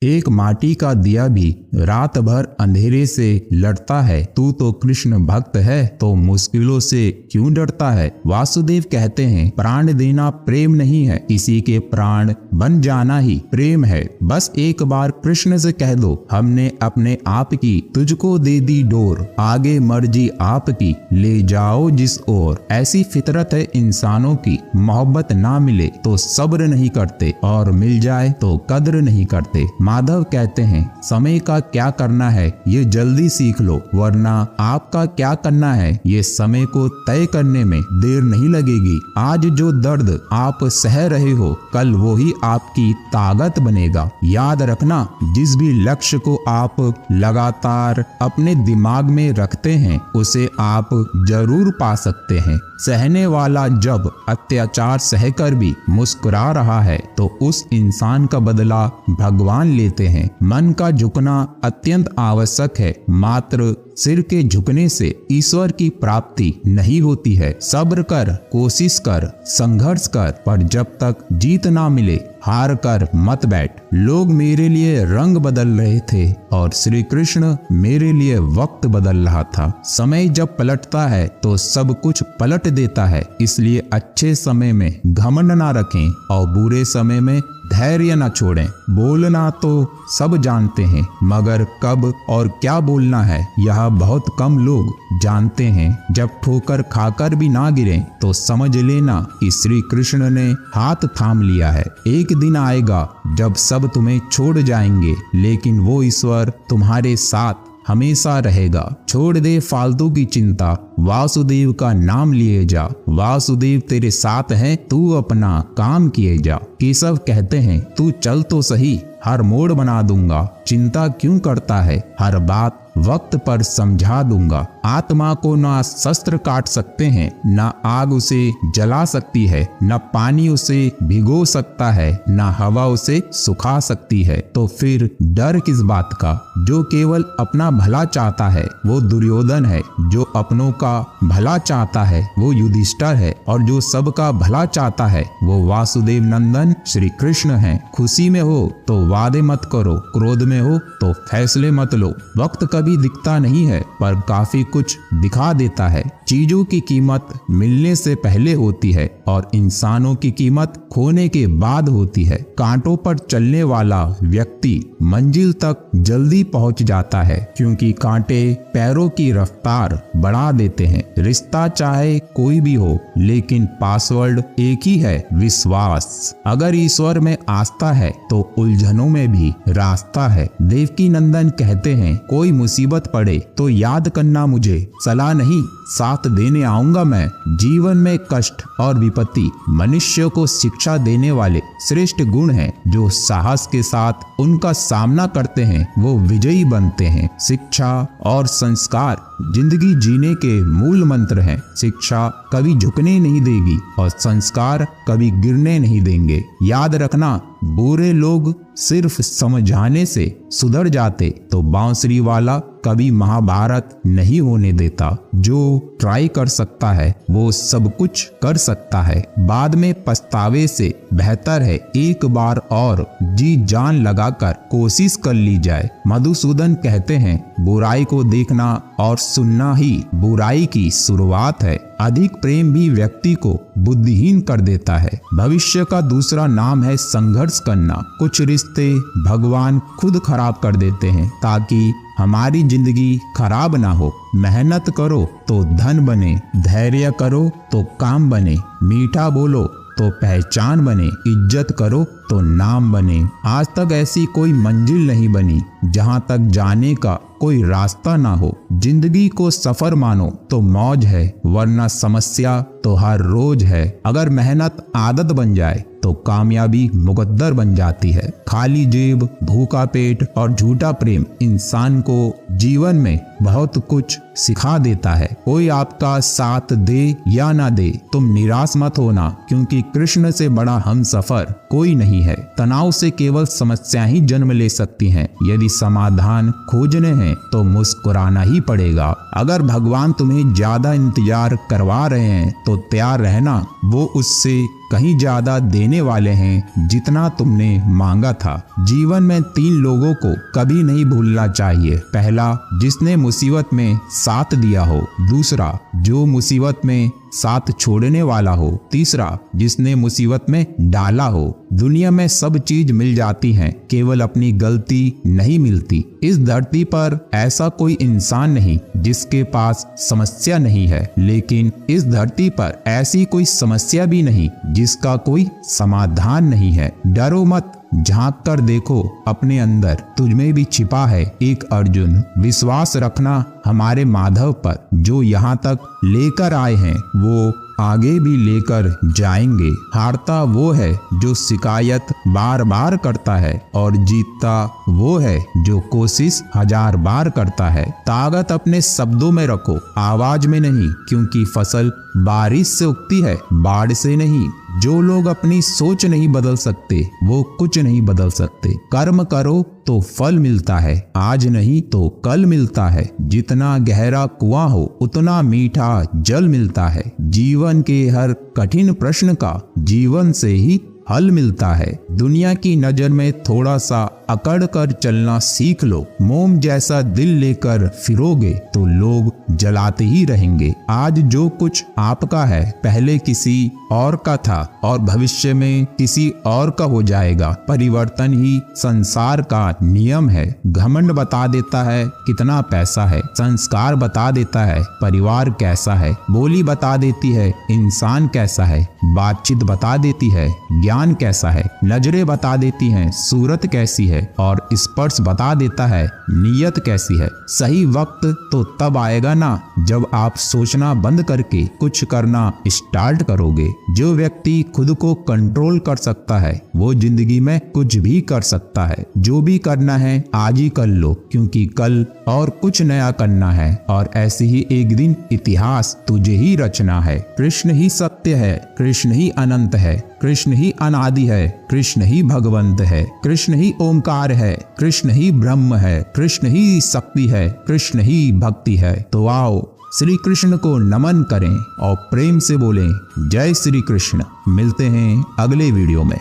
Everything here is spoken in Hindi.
एक माटी का दिया भी रात भर अंधेरे से लड़ता है। तू तो कृष्ण भक्त है तो मुश्किलों से क्यों डरता है। वासुदेव कहते हैं, प्राण देना प्रेम नहीं है, किसी के प्राण बन जाना ही प्रेम है। बस एक बार कृष्ण से कह दो, हमने अपने आप की तुझको दे दी डोर, आगे मर्जी आपकी ले जाओ जिस ओर। ऐसी फितरत है इंसानों की, मोहब्बत ना मिले तो सब्र नहीं करते और मिल जाए तो कद्र नहीं करते। माधव कहते हैं, समय का क्या करना है ये जल्दी सीख लो, वरना आपका क्या करना है ये समय को तय करने में देर नहीं लगेगी। आज जो दर्द आप सह रहे हो, कल वो ही आपकी ताकत बनेगा। याद रखना, जिस भी लक्ष्य को आप लगातार अपने दिमाग में रखते हैं उसे आप जरूर पा सकते हैं। सहने वाला जब अत्याचार सहकर भी मुस्कुरा रहा है तो उस इंसान का बदला भगवान लेते हैं। मन का झुकना अत्यंत आवश्यक है, मात्र सिर के झुकने से ईश्वर की प्राप्ति नहीं होती है। सब्र कर, कोशिश कर, संघर्ष कर, पर जब तक जीत ना मिले हार कर मत बैठ। लोग मेरे लिए रंग बदल रहे थे और श्री कृष्ण मेरे लिए वक्त बदल रहा था। समय जब पलटता है तो सब कुछ पलट देता है, इसलिए अच्छे समय में घमंड ना रखें और बुरे समय में धैर्य न छोड़ें। बोलना तो सब जानते हैं, मगर कब और क्या बोलना है यह बहुत कम लोग जानते हैं। जब ठोकर खाकर भी ना गिरें तो समझ लेना कि श्री कृष्ण ने हाथ थाम लिया है। एक दिन आएगा जब सब तुम्हें छोड़ जाएंगे, लेकिन वो ईश्वर तुम्हारे साथ हमेशा रहेगा। छोड़ दे फालतू की चिंता, वासुदेव का नाम लिए जा। वासुदेव तेरे साथ है, तू अपना काम किए जा। केशव कहते हैं, तू चल तो सही, हर मोड़ बना दूंगा। चिंता क्यों करता है, हर बात वक्त पर समझा दूंगा। आत्मा को ना शस्त्र काट सकते हैं, ना आग उसे जला सकती है, न पानी उसे भिगो सकता है, न हवा उसे सुखा सकती है। तो फिर डर किस बात का। जो केवल अपना भला चाहता है वो दुर्योधन है, जो अपनों का भला चाहता है वो युधिष्ठिर है, और जो सबका भला चाहता है वो वासुदेव नंदन श्री कृष्ण है। खुशी में हो तो वादे मत करो, क्रोध में हो तो फैसले मत लो। वक्त कभी दिखता नहीं है पर काफी कुछ दिखा देता है। चीजों की कीमत मिलने से पहले होती है और इंसानों की कीमत खोने के बाद होती है। कांटों पर चलने वाला व्यक्ति मंजिल तक जल्दी पहुंच जाता है, क्योंकि कांटे पैरों की रफ्तार बढ़ा देते हैं। रिश्ता चाहे कोई भी हो, लेकिन पासवर्ड एक ही है, विश्वास। अगर ईश्वर में आस्था है तो उलझनों में भी रास्ता है। देवकी नंदन कहते हैं, कोई मुसीबत पड़े तो याद करना मुझे, सलाह नहीं साथ देने आऊंगा मैं। जीवन में कष्ट और विपत्ति मनुष्य को शिक्षा देने वाले श्रेष्ठ गुण हैं। जो साहस के साथ उनका सामना करते हैं वो विजयी बनते हैं। शिक्षा और संस्कार जिंदगी जीने के मूल मंत्र हैं। शिक्षा कभी झुकने नहीं देगी और संस्कार कभी गिरने नहीं देंगे। याद रखना, बुरे लोग सिर्फ समझाने से सुधर जाते तो बांसुरी वाला कभी महाभारत नहीं होने देता। जो ट्राई कर सकता है वो सब कुछ कर सकता है। बाद में पछतावे से बेहतर है एक बार और जी जान लगाकर कोशिश कर ली जाए। मधुसूदन कहते हैं, बुराई को देखना और सुनना ही बुराई की शुरुआत है। अधिक प्रेम भी व्यक्ति को बुद्धिहीन कर देता है। भविष्य का दूसरा नाम है संघर्ष करना। कुछ रिश्ते भगवान खुद खराब कर देते हैं ताकि हमारी जिंदगी खराब ना हो। मेहनत करो तो धन बने, धैर्य करो तो काम बने, मीठा बोलो तो पहचान बने, इज्जत करो तो नाम बने। आज तक ऐसी कोई मंजिल नहीं बनी जहां तक जाने का कोई रास्ता ना हो। जिंदगी को सफर मानो तो मौज है, वरना समस्या तो हर रोज है। अगर मेहनत आदत बन जाए तो कामयाबी मुकद्दर बन जाती है। खाली जेब, भूखा पेट और झूठा प्रेम इंसान को जीवन में बहुत कुछ सिखा देता है। कोई आपका साथ दे या ना दे, तुम निराश मत होना, क्योंकि कृष्ण से बड़ा हमसफर कोई नहीं है। तनाव से केवल समस्या ही जन्म ले सकती हैं। यदि समाधान खोजने हैं तो मुस्कुराना ही पड़ेगा। अगर भगवान तुम्हें ज्यादा इंतजार करवा रहे हैं तो तैयार रहना, वो उससे कहीं ज्यादा देने वाले हैं जितना तुमने मांगा था। जीवन में 3 लोगों को कभी नहीं भूलना चाहिए। पहला, जिसने मुसीबत में साथ दिया हो। दूसरा, जो मुसीबत में साथ छोड़ने वाला हो। तीसरा, जिसने मुसीबत में डाला हो। दुनिया में सब चीज मिल जाती है, केवल अपनी गलती नहीं मिलती। इस धरती पर ऐसा कोई इंसान नहीं जिसके पास समस्या नहीं है, लेकिन इस धरती पर ऐसी कोई समस्या भी नहीं जिसका कोई समाधान नहीं है। डरो मत, झांक कर देखो अपने अंदर, तुझमें भी छिपा है एक अर्जुन। विश्वास रखना हमारे माधव पर, जो यहाँ तक लेकर आए हैं वो आगे भी लेकर जाएंगे। हारता वो है जो शिकायत बार बार करता है, और जीतता वो है जो कोशिश 1000 बार करता है। ताकत अपने शब्दों में रखो, आवाज में नहीं, क्योंकि फसल बारिश से उगती है, बाढ़ से नहीं। जो लोग अपनी सोच नहीं बदल सकते वो कुछ नहीं बदल सकते। कर्म करो तो फल मिलता है, आज नहीं तो कल मिलता है। जितना गहरा कुआं हो उतना मीठा जल मिलता है। जीवन के हर कठिन प्रश्न का जीवन से ही हल मिलता है। दुनिया की नजर में थोड़ा सा अकड़ कर चलना सीख लो। मोम जैसा दिल लेकर फिरोगे तो लोग जलाते ही रहेंगे। आज जो कुछ आपका है पहले किसी और का था और भविष्य में किसी और का हो जाएगा। परिवर्तन ही संसार का नियम है। घमंड बता देता है कितना पैसा है, संस्कार बता देता है परिवार कैसा है, बोली बता देती है इंसान कैसा है, बातचीत बता देती है ज्ञान कैसा है, नजरें बता देती हैं सूरत कैसी है, और स्पर्श बता देता है नीयत कैसी है। सही वक्त तो तब आएगा ना जब आप सोचना बंद करके कुछ करना स्टार्ट करोगे। जो व्यक्ति खुद को कंट्रोल कर सकता है वो जिंदगी में कुछ भी कर सकता है। जो भी करना है आज ही कर लो, क्योंकि कल और कुछ नया करना है, और ऐसे ही एक दिन इतिहास तुझे ही रचना है। कृष्ण ही सत्य है, कृष्ण ही अनंत है, कृष्ण ही अनादि है, कृष्ण ही भगवंत है, कृष्ण ही ओमकार है, कृष्ण ही ब्रह्म है, कृष्ण ही शक्ति है, कृष्ण ही भक्ति है। तो आओ श्री कृष्ण को नमन करें और प्रेम से बोलें जय श्री कृष्ण। मिलते हैं अगले वीडियो में।